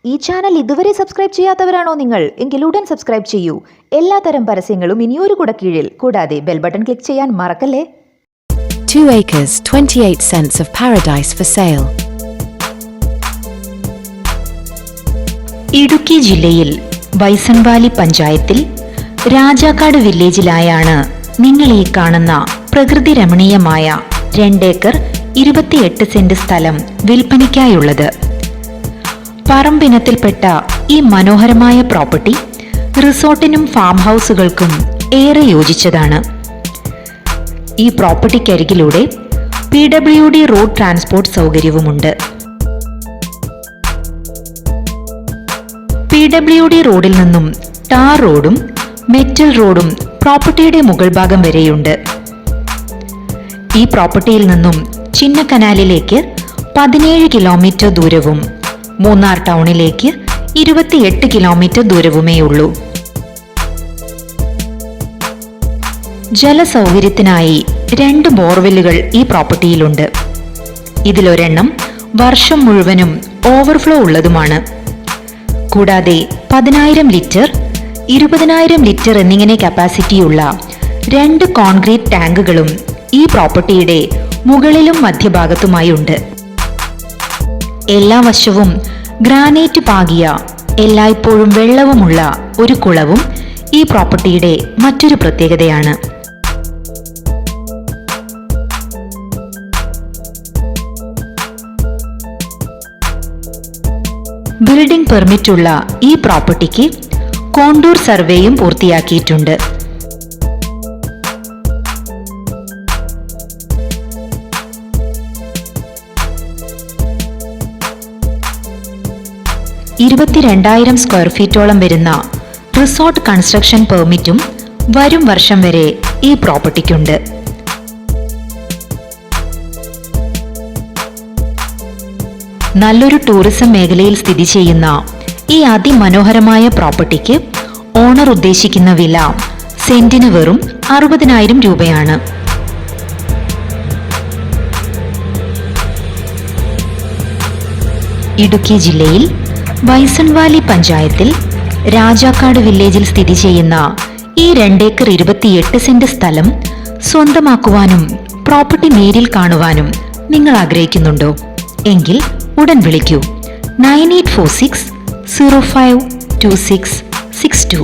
ഈ ചാനൽ ഇതുവരെ സബ്സ്ക്രൈബ് ചെയ്യാത്തവരാണോ നിങ്ങൾ? എങ്കിൽ ഉടൻ സബ്സ്ക്രൈബ് ചെയ്യൂ. എല്ലാത്തരം പരസ്യങ്ങളും ഇനിയൊരു കുടക്കീഴിൽ. കൂടാതെ ബെൽ ബട്ടൺ ക്ലിക്ക് ചെയ്യാൻ മറക്കല്ലേ. 2 acres, 28 cents of paradise for sale. Idukki ജില്ലയിൽ ബൈസൺവാലി പഞ്ചായത്തിൽ രാജാക്കാട് വില്ലേജിലായാണ് നിങ്ങൾ ഈ കാണുന്ന പ്രകൃതി രമണീയമായ 2 ഏക്കർ 28 സെന്റ് സ്ഥലം വിൽപ്പനയ്ക്കായുള്ളത്. പറമ്പിനത്തിൽപ്പെട്ട ഈ മനോഹരമായ പ്രോപ്പർട്ടി റിസോർട്ടിനും ഫാം ഹൗസുകൾക്കും ഏറെ യോജിച്ചതാണ്. ഈ പ്രോപ്പർട്ടിക്കരികിലൂടെ PWD റോഡ് ട്രാൻസ്പോർട്ട് സൗകര്യവുമുണ്ട്. PWD റോഡിൽ നിന്നും ടാർ റോഡും മെറ്റൽ റോഡും പ്രോപ്പർട്ടിയുടെ മുകൾ ഭാഗം വരെയുണ്ട്. ഈ പ്രോപ്പർട്ടിയിൽ നിന്നും ചിന്നക്കനാലിലേക്ക് 17 കിലോമീറ്റർ ദൂരവും മൂന്നാർ ടൗണിലേക്ക് 28 കിലോമീറ്റർ ദൂരവുമേയുള്ളൂ. ജലസൗകര്യത്തിനായി 2 ബോർവെല്ലുകൾ ഈ പ്രോപ്പർട്ടിയിലുണ്ട്. ഇതിലൊരെണ്ണം വർഷം മുഴുവനും ഓവർഫ്ലോ ഉള്ളതുമാണ്. കൂടാതെ 10,000 ലിറ്റർ, 20,000 ലിറ്റർ എന്നിങ്ങനെ കപ്പാസിറ്റിയുള്ള 2 കോൺക്രീറ്റ് ടാങ്കുകളും ഈ പ്രോപ്പർട്ടിയുടെ മുകളിലും മധ്യഭാഗത്തുമായി ഉണ്ട്. എല്ലാ വശവും ഗ്രാനൈറ്റ് പാകിയ എല്ലായ്പ്പോഴും വെള്ളവുമുള്ള ഒരു കുളവും ഈ പ്രോപ്പർട്ടിയുടെ മറ്റൊരു പ്രത്യേകതയാണ്. ബിൽഡിംഗ് പെർമിറ്റുള്ള ഈ പ്രോപ്പർട്ടിക്ക് കോണ്ടൂർ സർവേയും പൂർത്തിയാക്കിയിട്ടുണ്ട്. $22,000 സ്ക്വയർ ഫീറ്റോളം വരുന്ന റിസോർട്ട് കൺസ്ട്രക്ഷൻ പെർമിറ്റും വരും വർഷം വരെ ഈ പ്രോപ്പർട്ടിക്കുണ്ട്. നല്ലൊരു ടൂറിസം മേഖലയിൽ സ്ഥിതി ചെയ്യുന്ന ഈ അതിമനോഹരമായ പ്രോപ്പർട്ടിക്ക് ഓണർ ഉദ്ദേശിക്കുന്ന വില സെന്റിന് വെറും 60,000 രൂപയാണ്. ഇടുക്കി ജില്ലയിൽ ബൈസൺവാലി പഞ്ചായത്തിൽ രാജാക്കാട് വില്ലേജിൽ സ്ഥിതി ചെയ്യുന്ന ഈ 2 ഏക്കർ 28 സെന്റ് സ്ഥലം സ്വന്തമാക്കുവാനും പ്രോപ്പർട്ടി നേരിൽ കാണുവാനും നിങ്ങൾ ആഗ്രഹിക്കുന്നുണ്ടോ? എങ്കിൽ ഉടൻ വിളിക്കൂ 9846052662.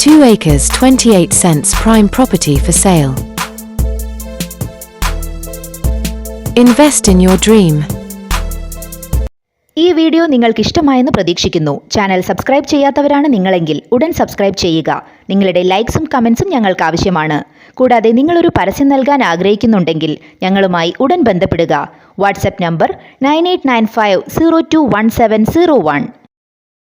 2 acres, 28 cents prime property for sale. Invest in your dream. ഈ വീഡിയോ നിങ്ങൾക്ക് ഇഷ്ടമായെന്ന് പ്രതീക്ഷിക്കുന്നു. ചാനൽ സബ്സ്ക്രൈബ് ചെയ്യാത്തവരാണ് നിങ്ങളെങ്കിൽ ഉടൻ സബ്സ്ക്രൈബ് ചെയ്യുക. നിങ്ങളുടെ ലൈക്സും കമൻസും ഞങ്ങൾക്ക് ആവശ്യമാണ്. കൂടാതെ നിങ്ങളൊരു പരസ്യം നൽകാൻ ആഗ്രഹിക്കുന്നുണ്ടെങ്കിൽ ഞങ്ങളുമായി ഉടൻ ബന്ധപ്പെടുക. WhatsApp number 9895021701.